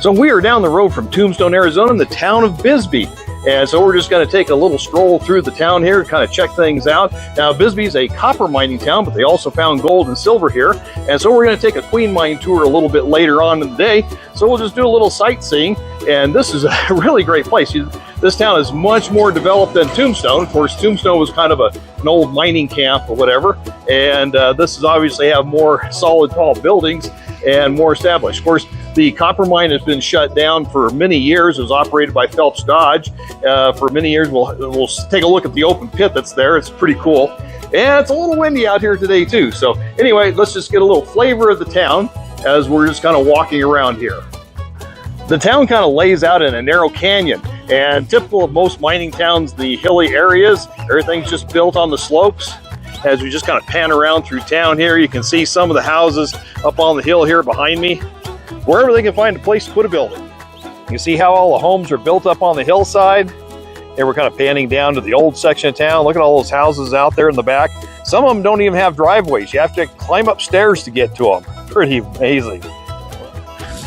So we are down the road from Tombstone, Arizona, in the town of Bisbee. And so we're just going to take a little stroll through the town here, kind of check things out. Now, Bisbee is a copper mining town, but they also found gold and silver here. And so we're going to take a queen mine tour a little bit later on in the day. So we'll just do a little sightseeing. And this is a really great place. This town is much more developed than Tombstone. Of course, Tombstone was kind of an old mining camp or whatever. And this is obviously have more solid, tall buildings and more established. Of course, the copper mine has been shut down for many years. It was operated by Phelps Dodge for many years. We'll take a look at the open pit that's there. It's pretty cool. And it's a little windy out here today too. So anyway, let's just get a little flavor of the town as we're just kind of walking around here. The town kind of lays out in a narrow canyon, and typical of most mining towns, the hilly areas, everything's just built on the slopes. As we just kind of pan around through town here, you can see some of the houses up on the hill here behind me. Wherever they can find a place to put a building. You see how all the homes are built up on the hillside? And we're kind of panning down to the old section of town. Look at all those houses out there in the back. Some of them don't even have driveways. You have to climb up stairs to get to them. Pretty amazing.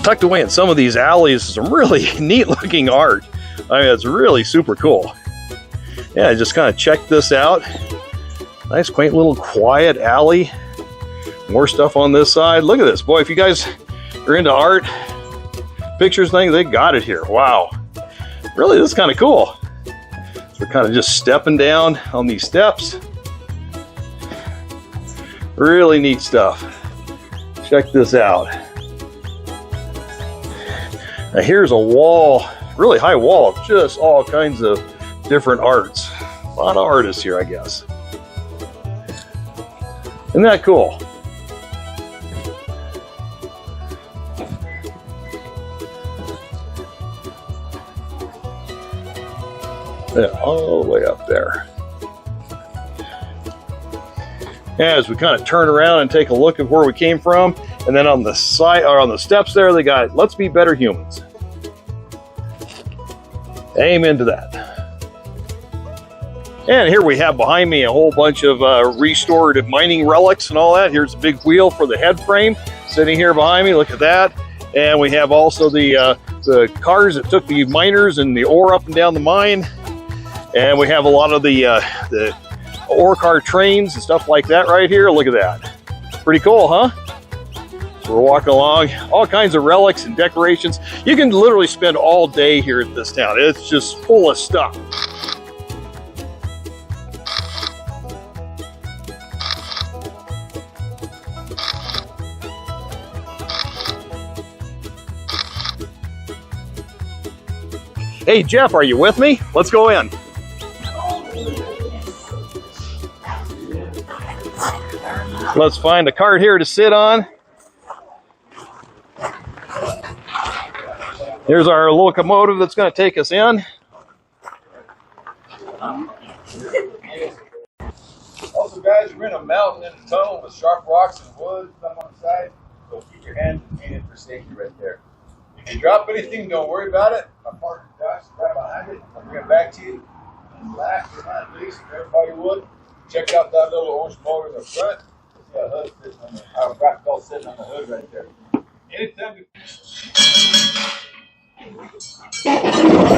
Tucked away in some of these alleys is some really neat looking art. I mean, it's really super cool. Yeah, just kind of check this out. Nice, quaint little quiet alley. More stuff on this side. Look at this. Boy, if you guys are into art, pictures, things, they got it here. Wow. Really, this is kind of cool. We're kind of just stepping down on these steps. Really neat stuff. Check this out. Now here's a wall, really high wall, of just all kinds of different arts. A lot of artists here, I guess. Isn't that cool? Yeah, all the way up there. As we kind of turn around and take a look at where we came from, and then on the side or on the steps there, they got "Let's be better humans." Amen to that. And here we have behind me a whole bunch of restored mining relics and all that. Here's a big wheel for the head frame sitting here behind me. Look at that. And we have also the cars that took the miners and the ore up and down the mine. And we have a lot of the ore car trains and stuff like that right here. Look at that. Pretty cool, huh? So we're walking along, all kinds of relics and decorations. You can literally spend all day here at this town. It's just full of stuff. Hey, Jeff, are you with me? Let's go in. Let's find a cart here to sit on. Here's our locomotive that's going to take us in. Also, guys, we're in a mountain in a tunnel with sharp rocks and wood on one side. So keep your hands painted for safety right there. If you drop anything, don't worry about it. My partner Josh is right behind it. I'll bring it back to you. Last but not least, everybody would check out that little orange motor in the front. It's got a hood sitting on the, our rock belt sitting on the hood right there. Anytime.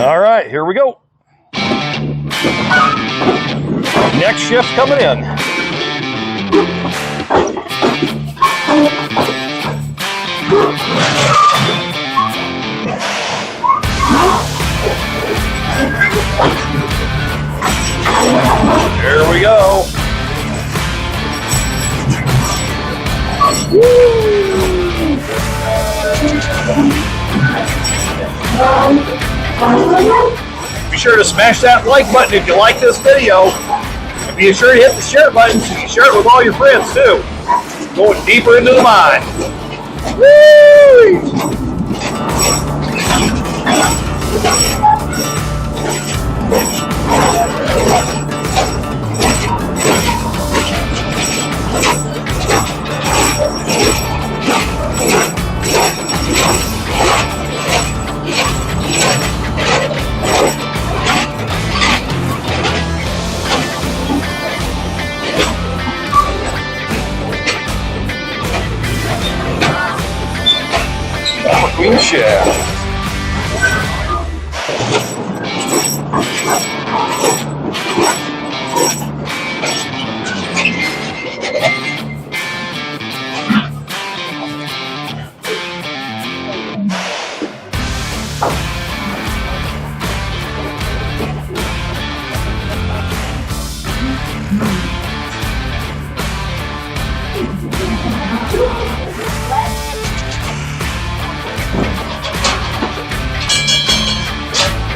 All right, here we go. Next shift coming in. There we go. Be sure to smash that like button if you like this video. And be sure to hit the share button so you can share it with all your friends too. Going deeper into the mine. Woo! Queen shaft.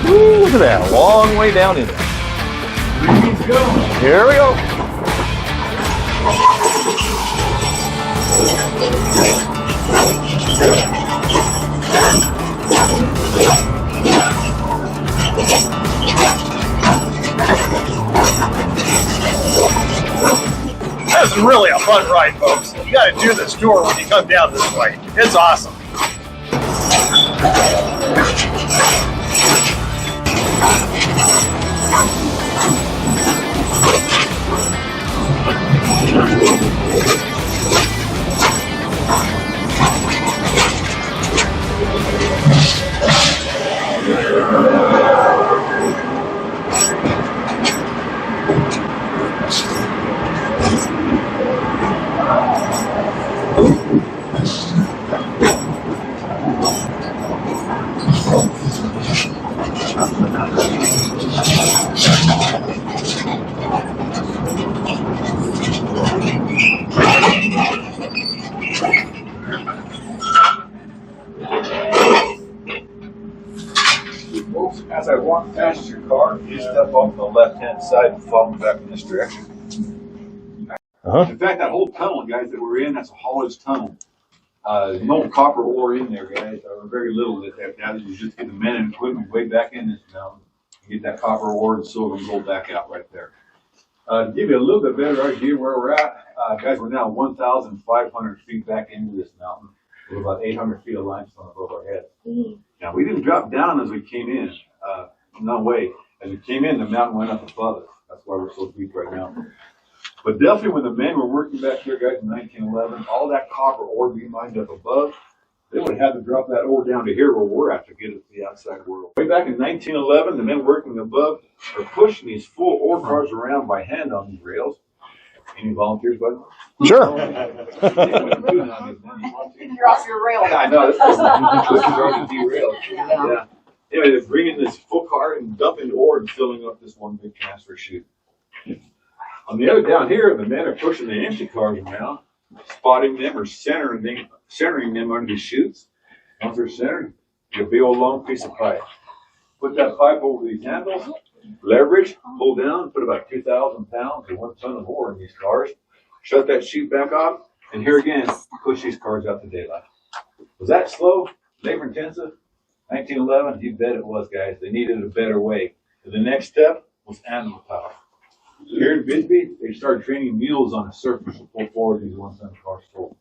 Ooh, look at that, a long way down in there. Here we go. This is really a fun ride, folks. You got to do this tour when you come down this way. It's awesome. As I walk past your car, you step off the left-hand side and follow me back in this direction. In fact, that whole tunnel, guys, that we're in, that's a haulage tunnel. No copper ore in there, guys, or very little that they have. Now you just get the men and equipment way back in this mountain. You get that copper ore and silver and gold back out right there. To give you a little bit better idea where we're at, guys, we're now 1,500 feet back into this mountain with about 800 feet of limestone above our heads. Now, we didn't drop down as we came in. No way. As we came in, the mountain went up above us. That's why we're so deep right now. But definitely when the men were working back here, guys, in 1911, all that copper ore being mined up above, they would have to drop that ore down to here where we're at to get it to the outside world. Way back in 1911, the men working above are pushing these full ore cars around by hand on these rails. Any volunteers, bud? Sure. You're off your rail. I know. This is already derailed. Yeah. Anyway, they're bringing this full car and dumping ore and filling up this one big transfer chute. On the other down here, the men are pushing the empty cars around, spotting them or centering them under the chutes. Once they're centered, you get a big old long piece of pipe. Put that pipe over these handles, leverage, pull down, put about 2,000 pounds or 1 ton of ore in these cars. Shut that chute back off, and here again, push these cars out to daylight. Was that slow, labor intensive? 1911, you bet it was, guys. They needed a better way. So the next step was animal power. So here in Bisbee, they started training mules on the surface to pull forward these 1 ton cars full.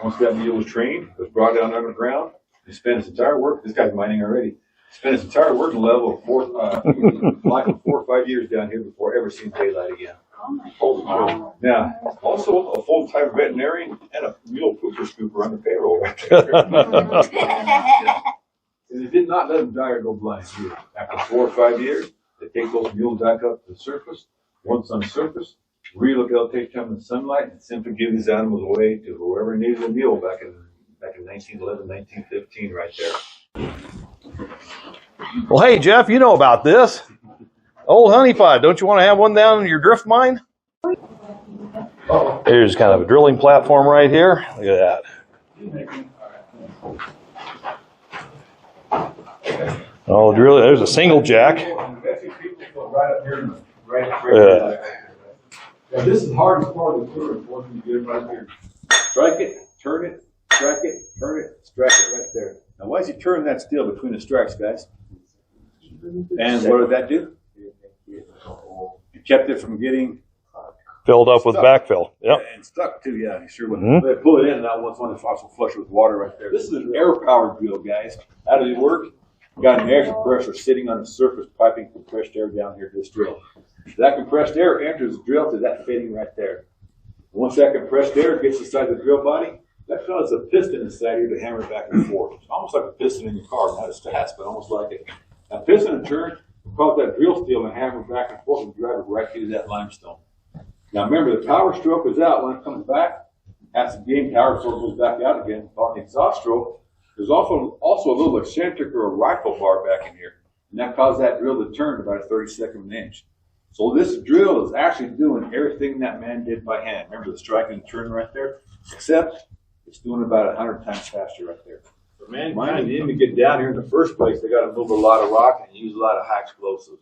Once that mule was trained, it was brought down underground. He spent his entire work, this guy's mining already, spent his entire working level of 4 or 5 years down here before ever seeing daylight again. Now, also a full-time veterinarian and a mule pooper scooper on the payroll right there. And they did not let them die or go blind either. After 4 or 5 years, they take those mules back up to the surface. Once on the surface, rehabilitate them in the sunlight and simply give these animals away to whoever needed a mule back in 1911, 1915 right there. Well, hey, Jeff, you know about this. Old honey pot. Don't you want to have one down in your drift mine? Here's kind of a drilling platform right here. Look at that. Oh, drill. There's a single jack. Now, this is the hardest part of the tour. Once you get it right here, strike it, turn it, strike it, turn it, strike it right there. Now, why is he turning that steel between the strikes, guys? And what did that do? It kept it from getting filled up with backfill. Yep. And stuck too, yeah. You sure would. They pull it in, and now once one is also flush with water right there. This is an air-powered drill, guys. How does it work? Got an air compressor sitting on the surface, piping compressed air down here to this drill. That compressed air enters the drill to that fitting right there. Once that compressed air gets inside the drill body, that fills a piston inside here to hammer it back and forth. It's almost like a piston in your car, not as fast, but almost like it. That piston in turn caught that drill steel and hammer back and forth and drive it right through that limestone. Now remember, the power stroke is out. When it comes back, as the game power stroke goes back out again, on the exhaust stroke, there's also a little eccentric or a rifle bar back in here. And that caused that drill to turn about a 32nd of an inch. So this drill is actually doing everything that man did by hand. Remember the strike and turn right there? Except it's doing about 100 times faster right there. For mankind, to even get down here in the first place, they got to move a lot of rock and use a lot of high explosives.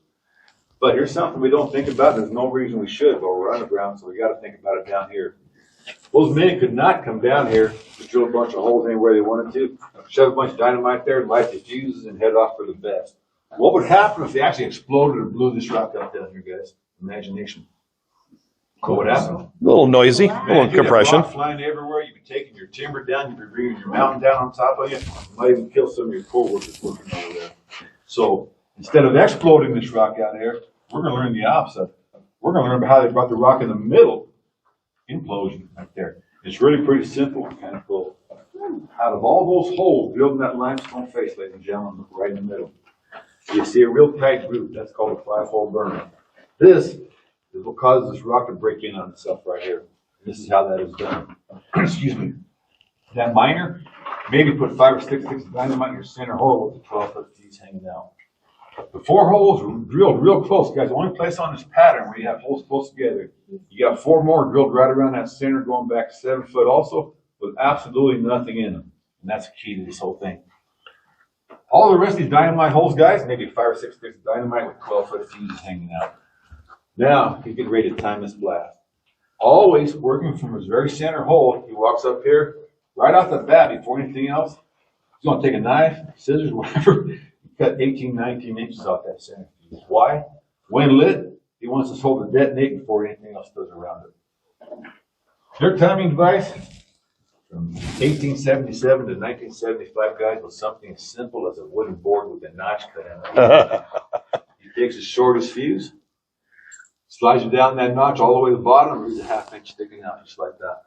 But here's something we don't think about. There's no reason we should, but we're underground, so we got to think about it down here. Those men could not come down here to drill a bunch of holes anywhere they wanted to, shove a bunch of dynamite there, light the fuses, and head off for the best. What would happen if they actually exploded or blew this rock out down here, guys? Imagination. What would happen? A little noisy, a little compression. Rock flying everywhere. You'd be taking your timber down. You'd be bringing your mountain down on top of you. You might even kill some of your co-workers working over there. So instead of exploding this rock out here, we're going to learn the opposite. We're going to learn how they brought the rock in the middle. Implosion right there. It's really pretty simple and kind of cool. Out of all those holes drilled in that limestone face, ladies and gentlemen, look right in the middle. You see a real tight groove. That's called a 5-hole burn. This is what causes this rock to break in on itself right here. This is how that is done. Excuse me. That miner, maybe put 5 or 6 sticks of dynamite in your center hole with the 12-foot fuse hanging out. The 4 holes were drilled real close, guys. The only place on this pattern where you have holes close together, you got 4 more drilled right around that center, going back 7 foot also, with absolutely nothing in them. And that's the key to this whole thing. All the rest of these dynamite holes, guys, maybe 5 or 6 sticks of dynamite with 12-foot fuses hanging out. Now, he's getting ready to time this blast. Always working from his very center hole, he walks up here, right off the bat, before anything else, he's going to take a knife, scissors, whatever, cut 18, 19 inches off that center fuse. Why? When lit, he wants this hole to detonate before anything else does around it. Their timing device, from 1877 to 1975, guys, was something as simple as a wooden board with a notch cut in it. He takes his shortest fuse, slides it down that notch all the way to the bottom, and leaves a 1/2 inch sticking out just like that.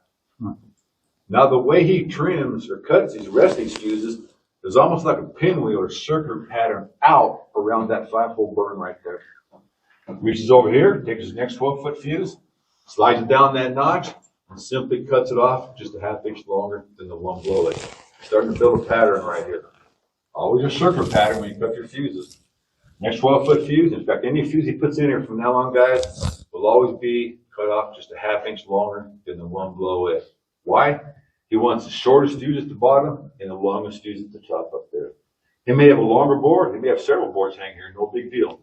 Now, the way he trims or cuts these rest of these fuses is almost like a pinwheel or circular pattern out around that 5-hole burn right there. Reaches over here, takes his next 12-foot fuse, slides it down that notch, and simply cuts it off just a 1/2 inch longer than the one below it. Starting to build a pattern right here. Always a circular pattern when you cut your fuses. Next 12-foot fuse, in fact, any fuse he puts in here from now on, guys, will always be cut off just a 1/2 inch longer than the one below it. Why? He wants the shortest fuse at the bottom and the longest fuse at the top up there. He may have a longer board, he may have several boards hanging here, no big deal.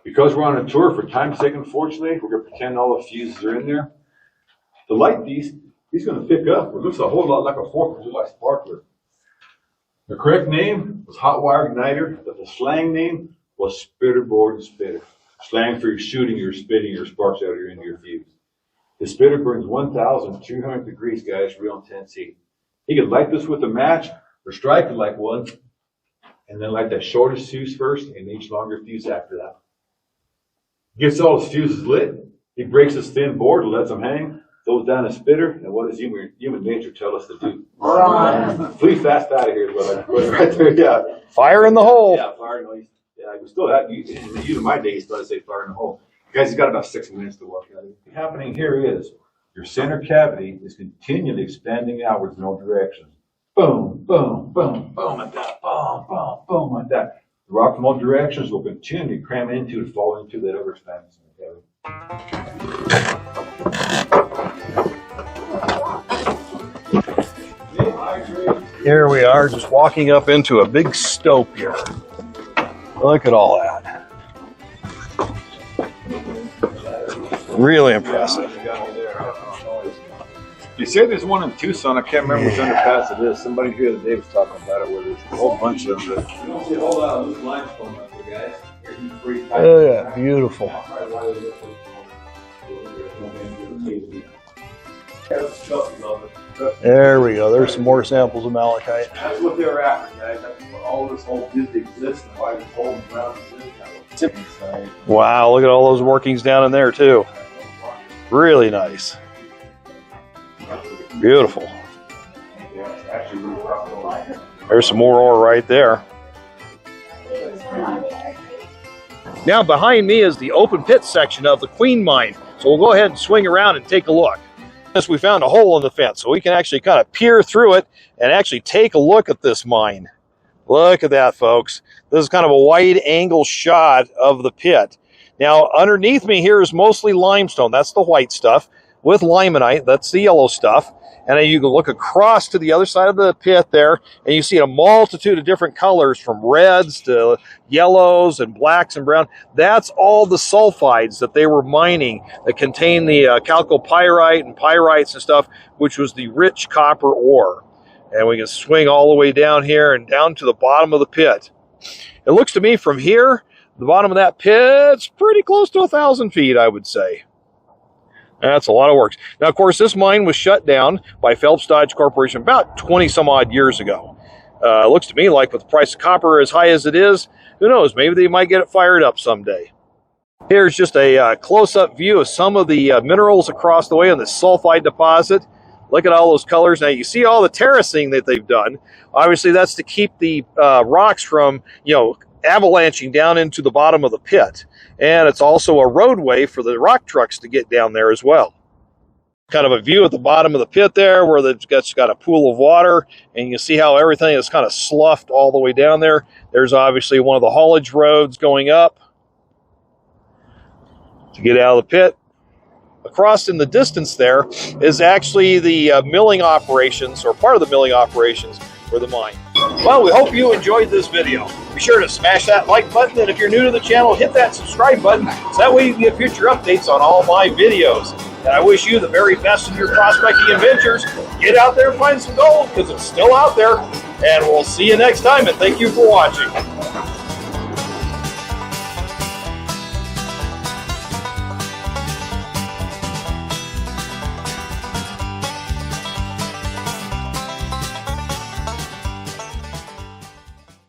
Because we're on a tour, for time's sake, unfortunately, we're going to pretend all the fuses are in there. To light these, he's going to pick up what looks a whole lot like a 4th of July sparkler. The correct name was hot wire igniter, but the slang name was spitter board and spitter. Slang for shooting or spitting your sparks out into your fuse. The spitter burns 1,200 degrees, guys, real intense heat. He could light this with a match or strike it like one, and then light that shortest fuse first and each longer fuse after that. Gets all his fuses lit, he breaks his thin board and lets them hang, throws down a spitter, and what does human nature tell us to do? Run! Flee fast out of here, right there, yeah. Fire in the hole. Yeah, fire in the hole. Yeah, we still have, in my days, I say fire in the hole. Guys, he's got about 6 minutes to walk out of it. What's happening here is your center cavity is continually expanding outwards in all directions. Boom, boom, boom, boom, like that. Boom, boom, boom, like that. The rock from all directions will continue to cram into and fall into that ever-expanding center cavity. Here we are, just walking up into a big stope here. Look at all that. Really impressive. You said there's one in Tucson. I can't remember which underpass it is. Somebody here the other day was talking about it, where there's a whole bunch of them. You don't see a whole lot of loose limestone up there, guys. Oh yeah, beautiful. There we go. There's some more samples of malachite. That's what they were after, guys. That's what all this whole Bisbee exists and why this whole ground exists. Wow, look at all those workings down in there too. Really nice. Beautiful. There's some more ore right there. Now behind me is the open pit section of the Queen Mine. So we'll go ahead and swing around and take a look. We found a hole in the fence, so we can actually kind of peer through it and actually take a look at this mine. Look at that, folks. This is kind of a wide angle shot of the pit. Now underneath me here is mostly limestone. That's the white stuff. With limonite, that's the yellow stuff. And then you can look across to the other side of the pit there, and you see a multitude of different colors, from reds to yellows and blacks and brown. That's all the sulfides that they were mining that contain the chalcopyrite and pyrites and stuff, which was the rich copper ore. And we can swing all the way down here and down to the bottom of the pit. It looks to me from here, the bottom of that pit's pretty close to 1,000 feet, I would say. That's a lot of work. Now, of course, this mine was shut down by Phelps Dodge Corporation about 20 some odd years ago. It looks to me like with the price of copper as high as it is, who knows, maybe they might get it fired up someday. Here's just a close-up view of some of the minerals across the way on the sulfide deposit. Look at all those colors. Now, you see all the terracing that they've done. Obviously, that's to keep the rocks from, avalanching down into the bottom of the pit. And it's also a roadway for the rock trucks to get down there as well. Kind of a view at the bottom of the pit there where it's got a pool of water, and you see how everything is kind of sloughed all the way down there. There's obviously one of the haulage roads going up to get out of the pit. Across in the distance there is actually the milling operations, or part of the milling operations for the mine. Well, we hope you enjoyed this video. Be sure to smash that like button, and if you're new to the channel, hit that subscribe button so that way you can get future updates on all my videos. And I wish you the very best in your prospecting adventures. Get out there and find some gold, because it's still out there. And we'll see you next time, and thank you for watching.